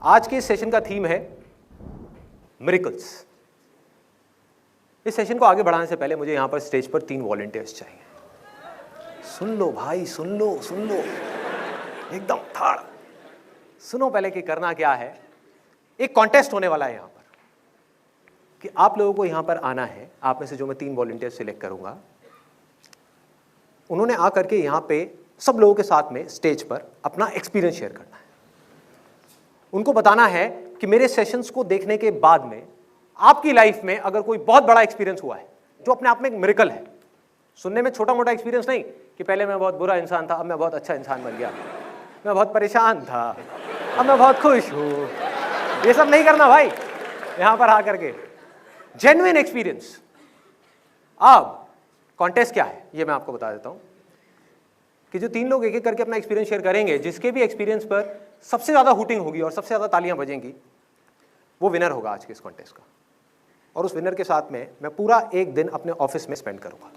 आज के इस सेशन का थीम है मिरेकल्स। इस सेशन को आगे बढ़ाने से पहले मुझे यहां पर स्टेज पर 3 वॉलंटियर्स चाहिए। सुन लो भाई, सुन लो एकदम ठाड़ सुनो पहले कि करना क्या है। एक कॉन्टेस्ट होने वाला है यहां पर कि आप लोगों को यहां पर आना है। आप में से जो मैं 3 वॉलंटियर सिलेक्ट करूंगा, उन्होंने आकर के यहां पे सब लोगों के साथ में स्टेज पर अपना एक्सपीरियंस शेयर करना है। उनको बताना है कि मेरे सेशंस को देखने के बाद में आपकी लाइफ में अगर कोई बहुत बड़ा एक्सपीरियंस हुआ है जो अपने आप में एक मिरेकल है। सुनने में छोटा मोटा एक्सपीरियंस नहीं कि पहले मैं बहुत बुरा इंसान था, अब मैं बहुत अच्छा इंसान बन गया, मैं बहुत परेशान था, अब मैं बहुत खुश हूं। ये सब नहीं करना भाई, यहां पर आकर के जेन्युइन एक्सपीरियंस। अब कॉन्टेस्ट क्या है ये मैं आपको बता देता हूं कि जो 3 लोग एक एक करके अपना एक्सपीरियंस शेयर करेंगे, जिसके भी एक्सपीरियंस पर सबसे ज्यादा हुटिंग होगी और सबसे ज्यादा तालियां बजेंगी, वो विनर होगा आज के इस कॉन्टेस्ट का। और उस विनर के साथ में मैं पूरा एक दिन अपने ऑफिस में स्पेंड करूंगा।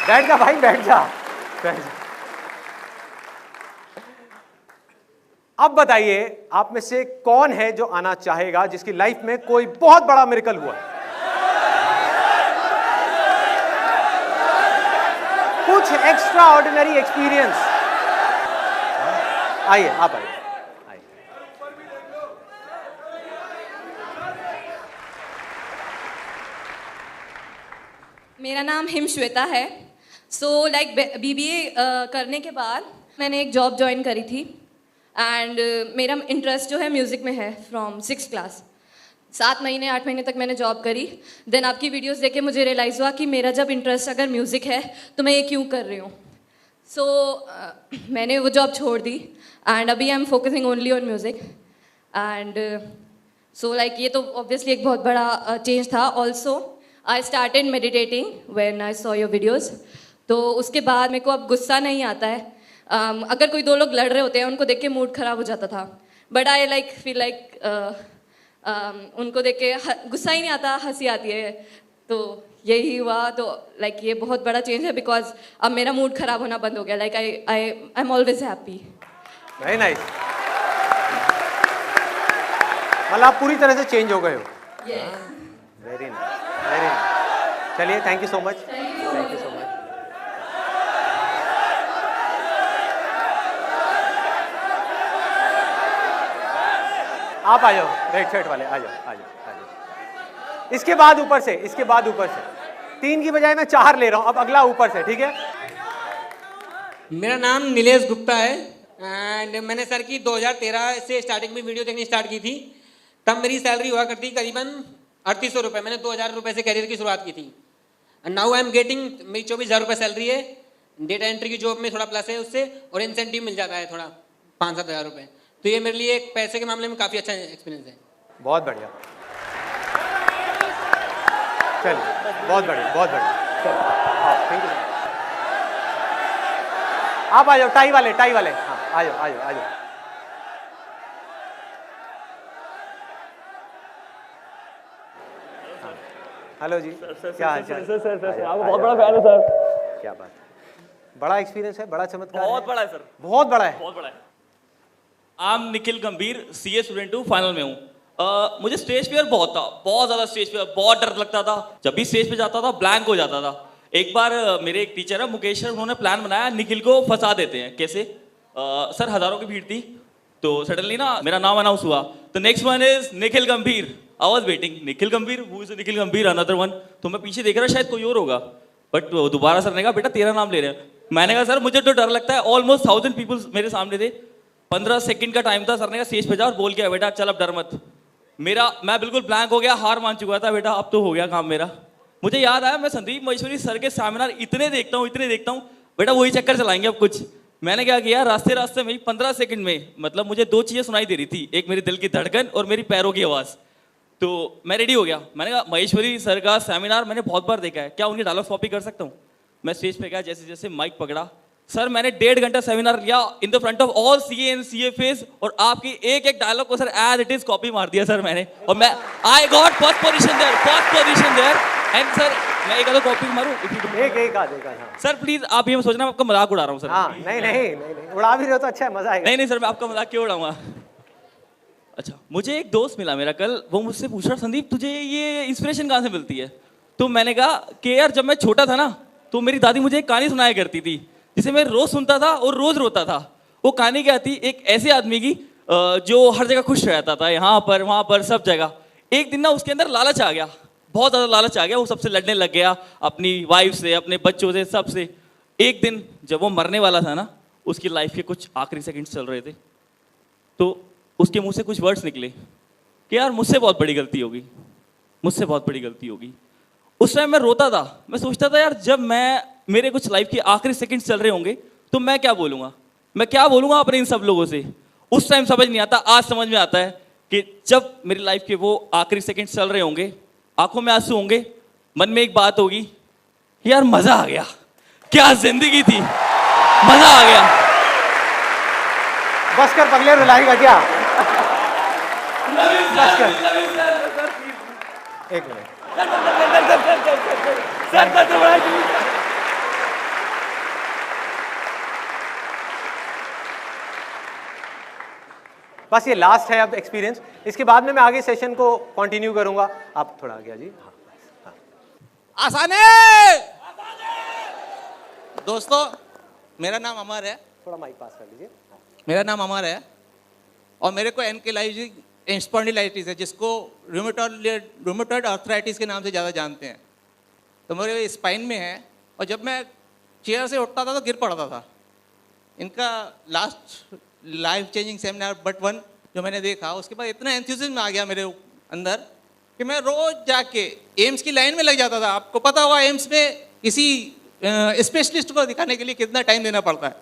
बैठ जा भाई, बैठ जा। अब बताइए आप में से कौन है जो आना चाहेगा, जिसकी लाइफ में कोई बहुत बड़ा मिरेकल हुआ है, कुछ एक्स्ट्रा ऑर्डिनरी एक्सपीरियंस। आइए, आप आइए। मेरा नाम हिम श्वेता है। सो लाइक BBA करने के बाद मैंने एक जॉब ज्वाइन करी थी एंड मेरा इंटरेस्ट जो है म्यूज़िक में है फ्रॉम 6th क्लास। 7 महीने 8 महीने तक मैंने जॉब करी। देन आपकी वीडियोस देख के मुझे रियलाइज़ हुआ कि मेरा जब इंटरेस्ट अगर म्यूज़िक है तो मैं ये क्यों कर रही हूँ। सो मैंने वो जॉब छोड़ दी एंड अभी I am focusing only on music and so like ये तो ऑब्वियसली एक बहुत बड़ा चेंज था। Also I started meditating when I saw your videos. तो उसके बाद मेरे को अब गुस्सा नहीं आता है। अगर कोई 2 लोग लड़ रहे होते हैं उनको देख के मूड ख़राब हो जाता था, but I like feel like उनको देख के गुस्सा ही नहीं आता, हंसी आती है। तो यही हुआ। तो लाइक ये बहुत बड़ा चेंज है बिकॉज अब मेरा मूड ख़राब होना बंद हो गया। Like I am always happy. Very nice. मतलब आप पूरी तरह से चेंज हो गए हो। Very nice, very nice. चलिए, thank you so much, thank you so much. आप आ जाओ, रेड शर्ट वाले आ जाओ। इसके बाद ऊपर से 3 की बजाय मैं 4 ले रहा हूं। अब अगला ऊपर से, ठीक है। मेरा नाम नीलेश गुप्ता है एंड मैंने सर की 2013 से स्टार्टिंग में वीडियो देखनी स्टार्ट की थी। तब मेरी सैलरी हुआ करती करीबन 3800 रुपये। मैंने 2000 रुपये से करियर की शुरुआत की थी। नाउ आई एम गेटिंग, मेरी 24,000 रुपये सैलरी है। डेटा एंट्री की जॉब में थोड़ा प्लस है उससे, और इंसेंटिव मिल जाता है थोड़ा 5-7 हज़ार रुपये। तो ये मेरे लिए एक पैसे के मामले में काफ़ी अच्छा एक्सपीरियंस है। बहुत बढ़िया, चलिए, बहुत बढ़िया, बहुत बढ़िया। Thank you. आप आ जाओ, टाई वाले। हाँ, आ जाओ। हेलो जी, क्या हाल चाल? सर आपका बहुत बड़ा फैन है सर। क्या बात है, बड़ा एक्सपीरियंस है, बड़ा चमत्कार बहुत बड़ा है सर, बहुत बड़ा है। बहुत बड़ा है। आई एम निखिल गंभीर, CA स्टूडेंट हूँ, फाइनल में हूँ। मुझे स्टेज फियर बहुत था, बहुत ज़्यादा स्टेज फियर, बहुत डर लगता था। जब भी स्टेज पे जाता था ब्लैंक हो जाता था। एक बार मेरे एक टीचर है मुकेश सर, उन्होंने प्लान बनाया निखिल को फंसा देते हैं। कैसे? सर हज़ारों की भीड़ थी, तो सडनली ना मेरा नाम अनाउंस हुआ। तो नेक्स्ट वन इज निखिल गंभीर। आई वाज वेटिंग, निखिल गंभीर, हु इज निखिल गंभीर, अनदर वन। तो मैं पीछे देख रहा शायद कोई और होगा, बट दोबारा सर ने कहा बेटा तेरा नाम ले रहे हैं। मैंने कहा सर मुझे तो डर लगता है। ऑलमोस्ट 1000 पीपल मेरे सामने थे। 15 सेकंड का टाइम था। सर ने कहा स्टेज पे जा और बोल के बेटा चल अब डर मत। मैं बिल्कुल ब्लैंक हो गया, हार मान चुका था। बेटा अब तो हो गया काम मेरा। मुझे याद आया मैं संदीप महेश्वरी सर के सेमिनार इतने देखता हूँ, बेटा वही चक्कर चलाएंगे अब कुछ। मैंने क्या किया, रास्ते में 15 सेकंड में मतलब मुझे 2 चीज़ें सुनाई दे रही थी, एक मेरे दिल की धड़कन और मेरी पैरों की आवाज़। तो मैं रेडी हो गया। मैंने कहा महेश्वरी सर का सेमिनार मैंने बहुत बार देखा है, क्या उनके डायलॉग कॉपी कर सकता हूँ? मैं स्टेज पे गया, जैसे माइक पकड़ा, सर मैंने 1.5 घंटा सेमिनार लिया in the front of all CA and CFAs, और आपकी एक डायलॉग को sir as it is copy मार दिया सर मैंने। और मैं I got first position there and sir मैं एक आधा कॉपी मारूं एक आध हाँ। सर प्लीज आप ये मत सोचना मैं आपका मजाक उड़ा रहा हूँ सर। हाँ नहीं उड़ा भी रहे हो तो अच्छा है, मजा आएगा। नहीं सर मैं आपका मजाक क्यों उड़ाऊंगा। अच्छा मुझे एक दोस्त मिला मेरा कल, वो मुझसे पूछ रहा संदीप तुझे ये इंस्पिरेशन कहाँ से मिलती है। तो मैंने कहा कि यार जब मैं छोटा था ना तो मेरी दादी मुझे एक कहानी सुनाया करती थी जिसे मैं रोज सुनता था और रोज रोता था। वो कहानी क्या थी, एक ऐसे आदमी की जो हर जगह खुश रहता था, यहाँ पर वहाँ पर सब जगह। एक दिन ना उसके अंदर लालच आ गया, बहुत ज़्यादा लालच आ गया, वो सबसे लड़ने लग गया, अपनी वाइफ से, अपने बच्चों से, सबसे। एक दिन जब वो मरने वाला था ना, उसकी लाइफ के कुछ आखिरी सेकंड्स चल रहे थे, तो उसके मुंह से कुछ वर्ड्स निकले कि यार मुझसे बहुत बड़ी गलती होगी, मुझसे बहुत बड़ी गलती होगी। उस टाइम मैं रोता था, मैं सोचता था यार जब मेरे कुछ लाइफ के आखिरी सेकंड्स चल रहे होंगे तो मैं क्या बोलूँगा, मैं क्या बोलूँगा अपने इन सब लोगों से। उस टाइम समझ नहीं आता, आज समझ में आता है कि जब मेरी लाइफ के वो आखिरी सेकंड्स चल रहे होंगे, आंखों में आंसू होंगे, मन में एक बात होगी, यार मजा आ गया, क्या जिंदगी थी, मजा आ गया। बस कर पगले, रुलाएगा क्या? बस कर। एक मिनट बस ये लास्ट है अब एक्सपीरियंस। इसके बाद में मैं आगे सेशन को कंटिन्यू करूंगा। आप थोड़ा आगे जी। हाँ। आसान है दोस्तों, मेरा नाम अमर है। थोड़ा माइक पास कर लीजिए। मेरा नाम अमर है और मेरे को एनकेलाइजिंग स्पॉन्डिलाइटिस है, जिसको रूमेटॉइड आर्थराइटिस के नाम से ज़्यादा जानते हैं। तो मेरे स्पाइन में है और जब मैं चेयर से उठता था तो गिर पड़ता था। इनका last life changing seminar but 1 जो मैंने देखा, उसके बाद इतना एंथुसिज्म आ गया मेरे अंदर कि मैं रोज जाके एम्स की लाइन में लग जाता था। आपको पता होगा एम्स में किसी स्पेशलिस्ट को दिखाने के लिए कितना टाइम देना पड़ता है,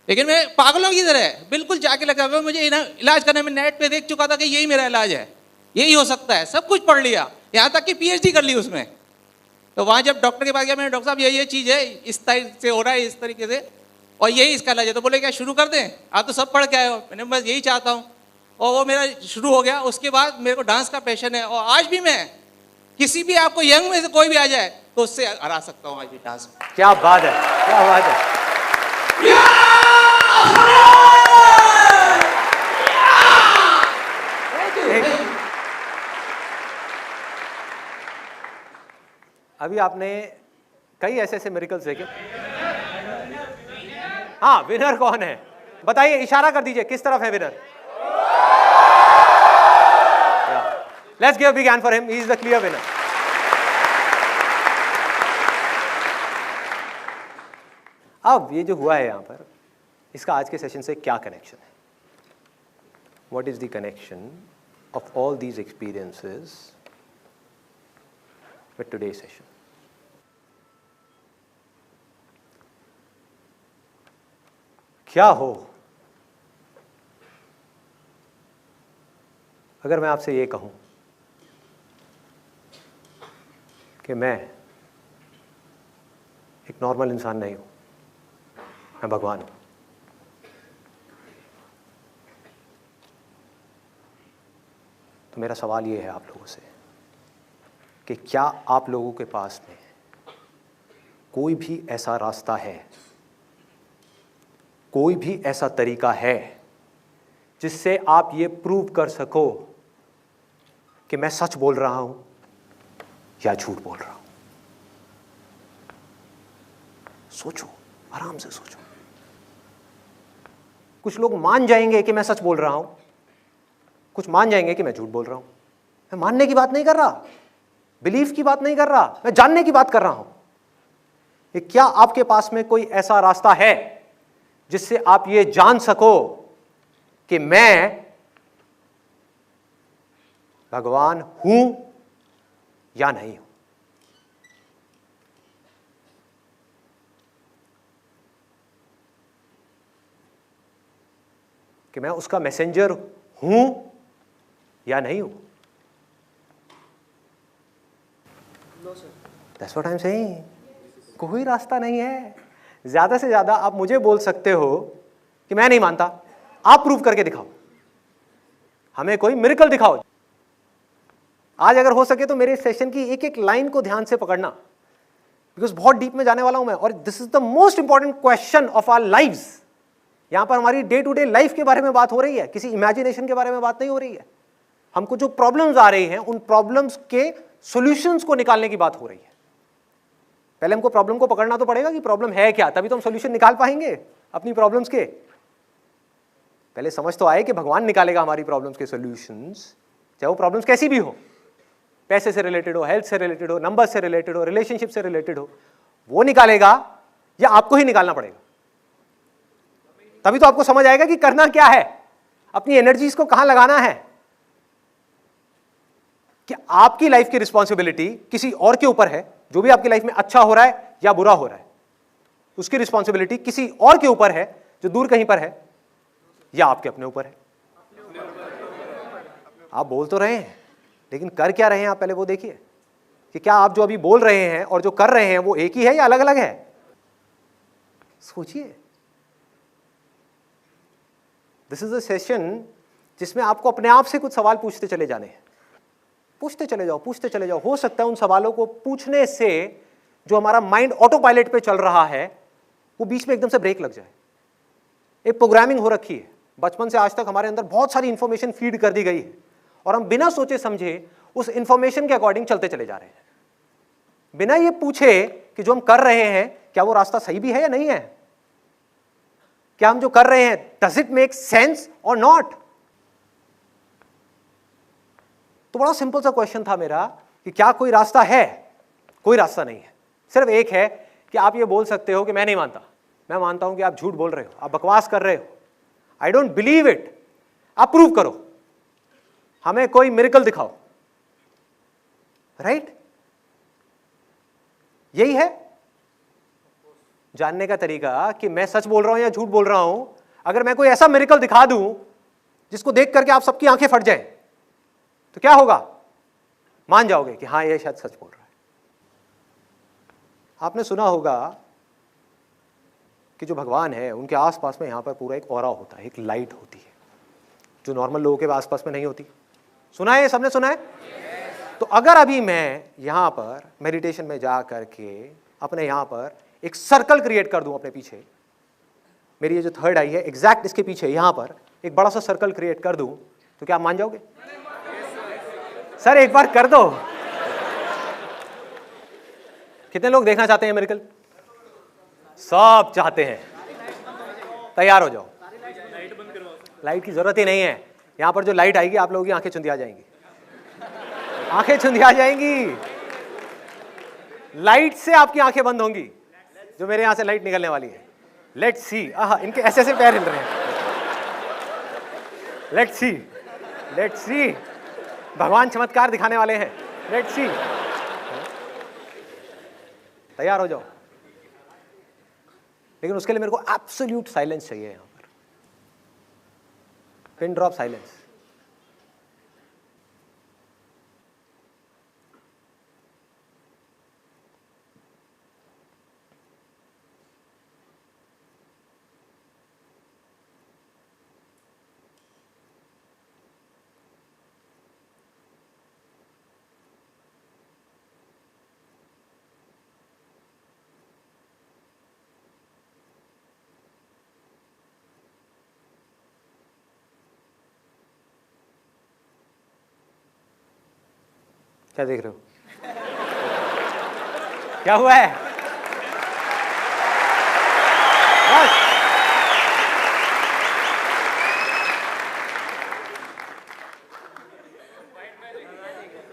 लेकिन मैं पागलों की तरह बिल्कुल जाके लग जाता था। मुझे इलाज करने में नेट पे देख चुका था कि यही मेरा इलाज है, यही हो सकता है, सब कुछ पढ़ लिया, यहाँ तक कि PhD कर ली उसमें। तो वहाँ जब डॉक्टर के पास गया, मैंने डॉक्टर साहब ये चीज़ है, इस तरीके से हो रहा है, इस तरीके से, और यही इसका इलाज है। तो बोले क्या शुरू कर दें, आप तो सब पढ़ के आए हो। मैंने बस यही चाहता हूँ, और वो मेरा शुरू हो गया। उसके बाद मेरे को डांस का पैशन है और आज भी मैं किसी भी आपको यंग में से कोई भी आ जाए तो उससे हरा सकता हूँ आज भी डांस में। क्या बात है, क्या बात है। अभी आपने कई ऐसे मिरेकल्स देखे। हाँ, विनर कौन है बताइए, इशारा कर दीजिए किस तरफ है winner. Let's give a big hand for him, he is the clear winner. अब ये जो हुआ है यहां पर, इसका आज के सेशन से क्या कनेक्शन है? What is the connection of all these experiences with today's session? क्या हो अगर मैं आपसे ये कहूं कि मैं एक नॉर्मल इंसान नहीं हूं, मैं भगवान हूं। तो मेरा सवाल ये है आप लोगों से कि क्या आप लोगों के पास में कोई भी ऐसा रास्ता है, कोई भी ऐसा तरीका है जिससे आप ये प्रूव कर सको कि मैं सच बोल रहा हूं या झूठ बोल रहा हूं? सोचो, आराम से सोचो। कुछ लोग मान जाएंगे कि मैं सच बोल रहा हूं, कुछ मान जाएंगे कि मैं झूठ बोल रहा हूं। मैं मानने की बात नहीं कर रहा, बिलीफ की बात नहीं कर रहा, मैं जानने की बात कर रहा हूं। कि क्या आपके पास में कोई ऐसा रास्ता है जिससे आप ये जान सको कि मैं भगवान हूं या नहीं हूं? कि मैं उसका मैसेंजर हूं या नहीं हूं? That's what I'm saying. कोई रास्ता नहीं है। ज्यादा से ज्यादा आप मुझे बोल सकते हो कि मैं नहीं मानता, आप प्रूव करके दिखाओ, हमें कोई मिरेकल दिखाओ। आज अगर हो सके तो मेरे सेशन की एक एक लाइन को ध्यान से पकड़ना। बिकॉज बहुत डीप में जाने वाला हूं मैं, और this is the most important question of our lives. यहां पर हमारी डे टू डे लाइफ के बारे में बात हो रही है, किसी इमेजिनेशन के बारे में बात नहीं हो रही है। हमको जो प्रॉब्लम्स आ रही हैं उन प्रॉब्लम्स के सॉल्यूशंस को निकालने की बात हो रही है। पहले हमको प्रॉब्लम को पकड़ना तो पड़ेगा कि प्रॉब्लम है क्या, तभी तो हम सॉल्यूशन निकाल पाएंगे अपनी प्रॉब्लम्स के। पहले समझ तो आए कि भगवान निकालेगा हमारी प्रॉब्लम्स के सॉल्यूशंस, चाहे वो प्रॉब्लम्स कैसी भी हो, पैसे से रिलेटेड हो, हेल्थ से रिलेटेड हो, नंबर से रिलेटेड हो, रिलेशनशिप से रिलेटेड हो, वो निकालेगा या आपको ही निकालना पड़ेगा। तभी तो आपको समझ आएगा कि करना क्या है, अपनी एनर्जीज को कहां लगाना है, कि आपकी लाइफ की रिस्पॉन्सिबिलिटी किसी और के ऊपर है। जो भी आपकी लाइफ में अच्छा हो रहा है या बुरा हो रहा है, उसकी रिस्पॉन्सिबिलिटी किसी और के ऊपर है जो दूर कहीं पर है, या आपके अपने ऊपर है। आप बोल तो रहे हैं, लेकिन कर क्या रहे हैं आप, पहले वो देखिए कि क्या आप जो अभी बोल रहे हैं और जो कर रहे हैं वो एक ही है या अलग अलग है। सोचिए। दिस इज अ सेशन जिसमें आपको अपने आप से कुछ सवाल पूछते चले जाने हैं। पूछते चले जाओ, पूछते चले जाओ। हो सकता है उन सवालों को पूछने से जो हमारा माइंड ऑटो पायलट पे चल रहा है वो बीच में एकदम से ब्रेक लग जाए। एक प्रोग्रामिंग हो रखी है, बचपन से आज तक हमारे अंदर बहुत सारी इंफॉर्मेशन फीड कर दी गई है और हम बिना सोचे समझे उस इंफॉर्मेशन के अकॉर्डिंग चलते चले जा रहे हैं, बिना ये पूछे कि जो हम कर रहे हैं क्या वो रास्ता सही भी है या नहीं है, क्या हम जो कर रहे हैं डज इट मेक सेंस और नॉट। तो बड़ा सिंपल सा क्वेश्चन था मेरा कि क्या कोई रास्ता है? कोई रास्ता नहीं है। सिर्फ एक है कि आप ये बोल सकते हो कि मैं नहीं मानता, मैं मानता हूं कि आप झूठ बोल रहे हो, आप बकवास कर रहे हो, आई डोंट बिलीव इट। आप प्रूव करो, हमें कोई मिरेकल दिखाओ। राइट? यही है जानने का तरीका कि मैं सच बोल रहा हूं या झूठ बोल रहा हूं। अगर मैं कोई ऐसा मिरेकल दिखा दूं जिसको देख करके आप सबकी आंखें फट जाएं, तो क्या होगा? मान जाओगे कि हाँ ये शायद सच बोल रहा है। आपने सुना होगा कि जो भगवान है उनके आसपास में यहां पर पूरा एक ऑरा होता है, एक लाइट होती है जो नॉर्मल लोगों के आसपास में नहीं होती। सुना है? सबने सुना है? तो अगर अभी मैं यहां पर मेडिटेशन में जा करके अपने यहां पर एक सर्कल क्रिएट कर दूं अपने पीछे, मेरी ये जो थर्ड आई है एग्जैक्ट इसके पीछे यहां पर एक बड़ा सा सर्कल क्रिएट कर दूं, तो क्या आप मान जाओगे? सर एक बार कर दो। कितने लोग देखना चाहते हैं मिरेकल? सब चाहते हैं। तैयार हो जाओ। लाइट की जरूरत ही नहीं है। यहां पर जो लाइट आएगी आप लोगों की आंखें चुंधिया जाएंगी, आंखें चुंधिया जाएंगी। लाइट से आपकी आंखें बंद होंगी, जो मेरे यहां से लाइट निकलने वाली है। Let's see. आहा, इनके ऐसे ऐसे पैर हिल रहे हैं। Let's see, let's see. भगवान चमत्कार दिखाने वाले हैं। Let's see. तैयार हो जाओ। लेकिन उसके लिए मेरे को एब्सोल्यूट साइलेंस चाहिए। यहां पर पिन ड्रॉप साइलेंस। क्या देख रहे हो? क्या हुआ है? बस।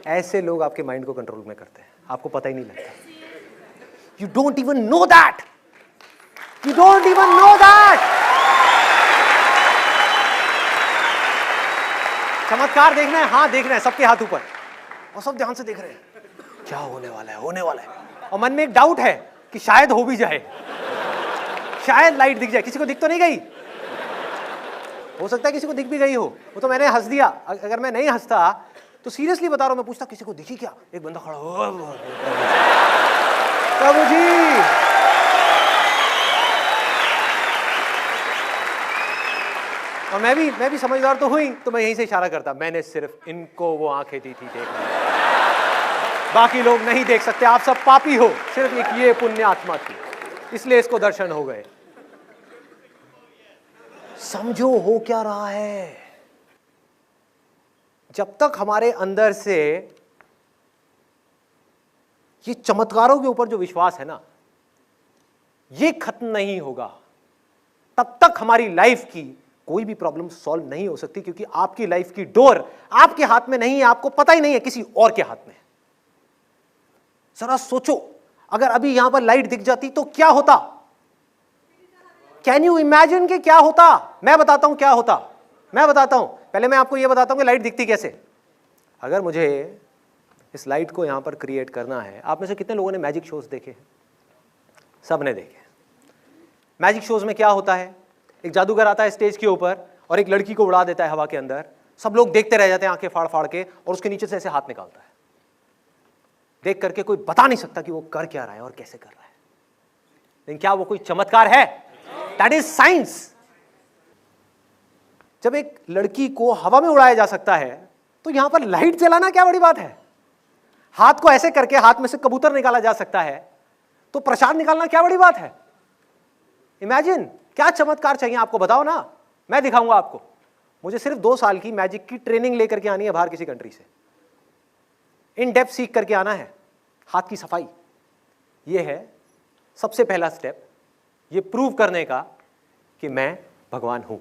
ऐसे लोग आपके माइंड को कंट्रोल में करते हैं, आपको पता ही नहीं लगता। You don't even know that. You don't even know that. चमत्कार देखना है? हाँ देखना है। सबके हाथ ऊपर और सब ध्यान से देख रहे हैं क्या होने वाला है, होने वाला है। और मन में एक डाउट है कि शायद हो भी जाए, शायद लाइट दिख जाए। किसी को दिख तो नहीं गई? हो सकता है किसी को दिख भी गई हो, वो तो मैंने हंस दिया। अगर मैं नहीं हंसता तो सीरियसली बता रहा हूं, मैं पूछता किसी को दिखी क्या? एक बंदा खड़ा हो, प्रभु जी। और मैं भी समझदार तो हुई, तो मैं यहीं से इशारा करता, मैंने सिर्फ इनको वो आंखें दी थी देखने। बाकी लोग नहीं देख सकते, आप सब पापी हो, सिर्फ एक ये पुण्य आत्मा थी, इसलिए इसको दर्शन हो गए। समझो हो क्या रहा है। जब तक हमारे अंदर से ये चमत्कारों के ऊपर जो विश्वास है ना, ये खत्म नहीं होगा, तब तक हमारी लाइफ की कोई भी प्रॉब्लम सॉल्व नहीं हो सकती, क्योंकि आपकी लाइफ की डोर आपके हाथ में नहीं है, आपको पता ही नहीं है, किसी और के हाथ में है। जरा सोचो, अगर अभी यहां पर लाइट दिख जाती तो क्या होता? कैन यू इमेजिन कि क्या होता? मैं बताता हूं क्या होता, मैं बताता हूं। पहले मैं आपको यह बताता हूं कि लाइट दिखती कैसे। अगर मुझे इस लाइट को यहां पर क्रिएट करना है, आप में से कितने लोगों ने मैजिक शोज देखे? सब ने देखे। मैजिक शोज में क्या होता है, एक जादूगर आता है स्टेज के ऊपर और एक लड़की को उड़ा देता है हवा के अंदर, सब लोग देखते रह जाते हैं आंखें फाड़ फाड़ के, और उसके नीचे से ऐसे हाथ निकालता है। देख करके कोई बता नहीं सकता कि वो कर क्या रहा है और कैसे कर रहा है, लेकिन क्या वो कोई चमत्कार है? That is science. जब एक लड़की को हवा में उड़ाया जा सकता है, तो यहां पर लाइट जलाना क्या बड़ी बात है? हाथ को ऐसे करके हाथ में से कबूतर निकाला जा सकता है, तो प्रसाद निकालना क्या बड़ी बात है? इमेजिन, क्या चमत्कार चाहिए आपको? बताओ ना, मैं दिखाऊंगा आपको। मुझे सिर्फ 2 साल की मैजिक की ट्रेनिंग लेकर के आनी है बाहर किसी कंट्री से, इन डेप्थ सीख करके आना है। हाथ की सफाई, ये है सबसे पहला स्टेप, ये प्रूव करने का कि मैं भगवान हूं।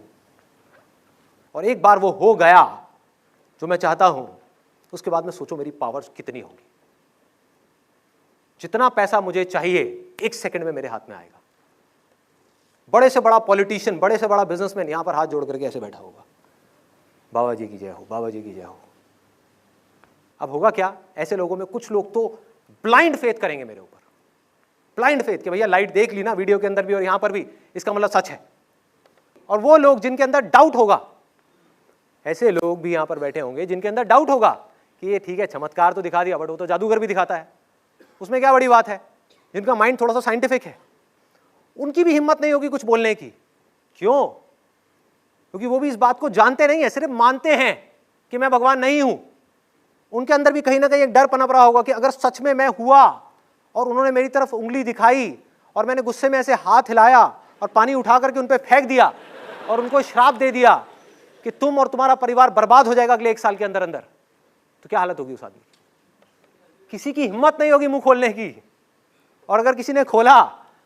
और एक बार वो हो गया जो मैं चाहता हूं, उसके बाद में सोचो मेरी पावर कितनी होगी। जितना पैसा मुझे चाहिए 1 सेकंड में मेरे हाथ में आएगा। बड़े से बड़ा पॉलिटिशियन, बड़े से बड़ा बिजनेसमैन यहां पर हाथ जोड़ करके ऐसे बैठा होगा, बाबा जी की जय हो, बाबा जी की जय हो। अब होगा क्या, ऐसे लोगों में कुछ लोग तो ब्लाइंड फेथ करेंगे मेरे ऊपर, ब्लाइंड फेथ कि भैया लाइट देख ली ना वीडियो के अंदर भी और यहां पर भी, इसका मतलब सच है। और वो लोग जिनके अंदर डाउट होगा, ऐसे लोग भी यहां पर बैठे होंगे जिनके अंदर डाउट होगा कि ये ठीक है चमत्कार तो दिखा दिया, बट वो तो जादूगर भी दिखाता है, उसमें क्या बड़ी बात है। जिनका माइंड थोड़ा सा साइंटिफिक है, उनकी भी हिम्मत नहीं होगी कुछ बोलने की। क्यों? क्योंकि वो भी इस बात को जानते नहीं है, सिर्फ मानते हैं कि मैं भगवान नहीं हूं। उनके अंदर भी कहीं ना कहीं एक डर पनप रहा होगा कि अगर सच में मैं हुआ और उन्होंने मेरी तरफ उंगली दिखाई और मैंने गुस्से में ऐसे हाथ हिलाया और पानी उठा करके उन पर फेंक दिया और उनको श्राप दे दिया कि तुम और तुम्हारा परिवार बर्बाद हो जाएगा अगले 1 साल के अंदर अंदर, तो क्या हालत होगी उस आदमी की? किसी की हिम्मत नहीं होगी मुंह खोलने की, और अगर किसी ने खोला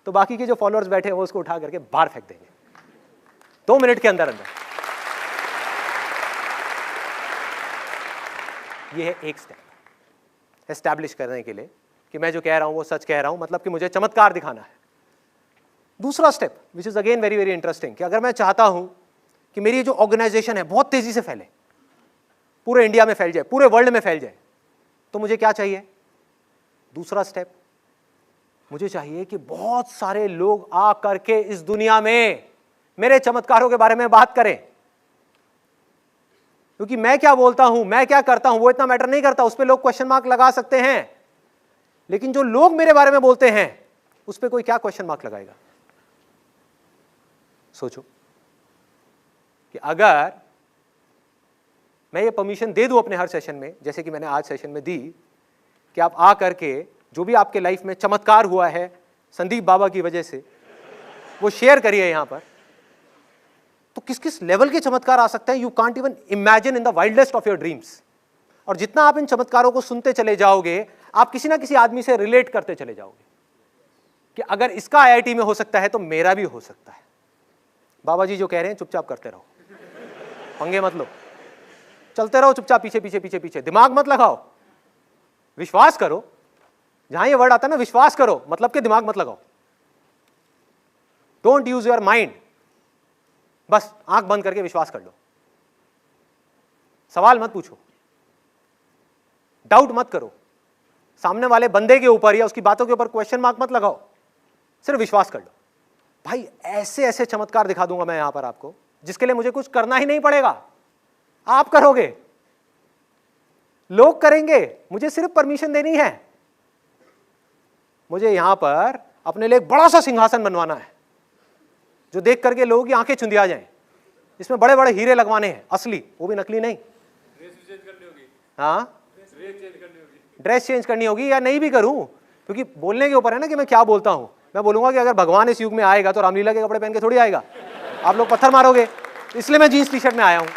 तो बाकी के जो फॉलोअर्स बैठे हैं वो उसको उठा करके बाहर फेंक देंगे 2 मिनट के अंदर अंदर। ये है एक स्टेप एस्टैब्लिश करने के लिए कि मैं जो कह रहा हूं वो सच कह रहा हूं, मतलब कि मुझे चमत्कार दिखाना है। दूसरा step which is again very very interesting, कि अगर मैं चाहता हूं कि मेरी जो ऑर्गेनाइजेशन है बहुत तेजी से फैले, पूरे इंडिया में फैल जाए, पूरे वर्ल्ड में फैल जाए, तो मुझे क्या चाहिए? दूसरा स्टेप, मुझे चाहिए कि बहुत सारे लोग आ करके इस दुनिया में मेरे चमत्कारों के बारे में बात करें। क्योंकि मैं क्या बोलता हूं, मैं क्या करता हूं, वो इतना मैटर नहीं करता, उस पर लोग क्वेश्चन मार्क लगा सकते हैं, लेकिन जो लोग मेरे बारे में बोलते हैं उस पर कोई क्या क्वेश्चन मार्क लगाएगा? सोचो कि अगर मैं ये परमिशन दे दूं अपने हर सेशन में, जैसे कि मैंने आज सेशन में दी, कि आप आ करके जो भी आपके लाइफ में चमत्कार हुआ है संदीप बाबा की वजह से वो शेयर करिए यहां पर, तो किस किस लेवल के चमत्कार आ सकते हैं, you can't even imagine in the wildest of your dreams. और जितना आप इन चमत्कारों को सुनते चले जाओगे, आप किसी ना किसी आदमी से रिलेट करते चले जाओगे कि अगर इसका IIT में हो सकता है तो मेरा भी हो सकता है। बाबा जी जो कह रहे हैं चुपचाप करते रहो, पंगे मत लो, चलते रहो चुपचाप, पीछे पीछे पीछे पीछे, दिमाग मत लगाओ, विश्वास करो। जहां ये वर्ड आता है ना विश्वास करो, मतलब कि दिमाग मत लगाओ। डोंट यूज योर माइंड, बस आंख बंद करके विश्वास कर लो, सवाल मत पूछो, डाउट मत करो, सामने वाले बंदे के ऊपर या उसकी बातों के ऊपर क्वेश्चन मार्क मत लगाओ, सिर्फ विश्वास कर लो। भाई ऐसे ऐसे चमत्कार दिखा दूंगा मैं यहां पर आपको, जिसके लिए मुझे कुछ करना ही नहीं पड़ेगा, आप करोगे, लोग करेंगे, मुझे सिर्फ परमिशन देनी है। मुझे यहां पर अपने लिए एक बड़ा सा सिंहासन बनवाना है जो देख करके लोगों की आंखें चुंधिया जाएं, इसमें बड़े बड़े हीरे लगवाने हैं, असली, वो भी नकली नहीं। हाँ ड्रेस चेंज करनी होगी या नहीं भी करूं, क्योंकि बोलने के ऊपर है ना कि मैं क्या बोलता हूं। मैं बोलूंगा कि अगर भगवान इस युग में आएगा तो रामलीला के कपड़े पहन के थोड़ी आएगा, आप लोग पत्थर मारोगे। इसलिए मैं जीन्स टी शर्ट में आया हूं।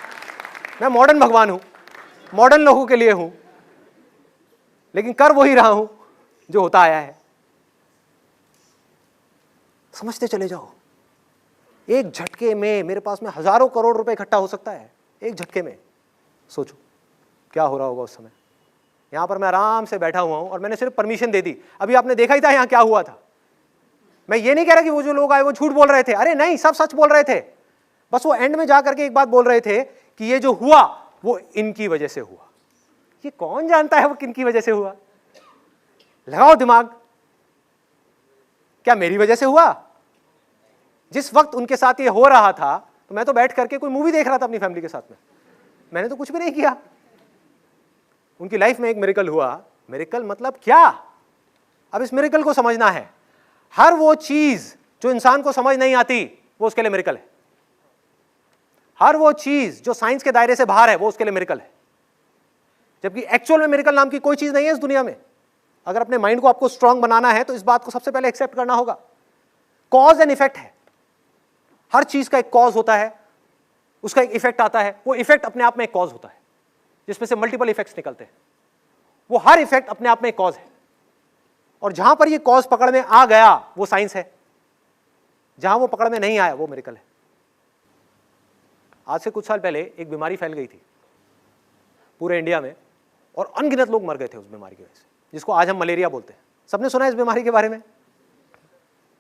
मैं मॉडर्न भगवान हूं, मॉडर्न लोगों के लिए हूं, लेकिन कर वही रहा हूं जो होता आया है। समझते चले जाओ। एक झटके में मेरे पास में हजारों करोड़ रुपए इकट्ठा हो सकता है, एक झटके में। सोचो क्या हो रहा होगा उस समय। यहां पर मैं आराम से बैठा हुआ हूं और मैंने सिर्फ परमिशन दे दी। अभी आपने देखा ही था यहां क्या हुआ था। मैं ये नहीं कह रहा कि वो जो लोग आए वो झूठ बोल रहे थे, अरे नहीं, सब सच बोल रहे थे। बस वो एंड में जाकर के एक बात बोल रहे थे कि ये जो हुआ वो इनकी वजह से हुआ। ये कौन जानता है वो किनकी वजह से हुआ? लगाओ दिमाग। क्या मेरी वजह से हुआ? जिस वक्त उनके साथ ये हो रहा था तो मैं तो बैठ करके कोई मूवी देख रहा था अपनी फैमिली के साथ में। मैंने तो कुछ भी नहीं किया। उनकी लाइफ में एक मिरेकल हुआ। मिरेकल मतलब क्या? अब इस मिरेकल को समझना है। हर वो चीज जो इंसान को समझ नहीं आती वो उसके लिए मिरेकल है। हर वो चीज जो साइंस के दायरे से बाहर है वो उसके लिए मिरेकल है। जबकि एक्चुअल में मिरेकल नाम की कोई चीज नहीं है इस दुनिया में। अगर अपने माइंड को आपको स्ट्रांग बनाना है तो इस बात को सबसे पहले एक्सेप्ट करना होगा। कॉज एंड इफेक्ट है। हर चीज का एक कॉज होता है, उसका एक इफेक्ट आता है। वो इफेक्ट अपने आप में एक कॉज होता है जिसमें से मल्टीपल इफेक्ट्स निकलते हैं। वो हर इफेक्ट अपने आप में एक कॉज है। और जहां पर ये कॉज पकड़ में आ गया वो साइंस है, जहां वो पकड़ में नहीं आया वो मिरेकल है। आज से कुछ साल पहले एक बीमारी फैल गई थी पूरे इंडिया में और अनगिनत लोग मर गए थे उस बीमारी की वजह से, जिसको आज हम मलेरिया बोलते हैं। सबने सुना है इस बीमारी के बारे में?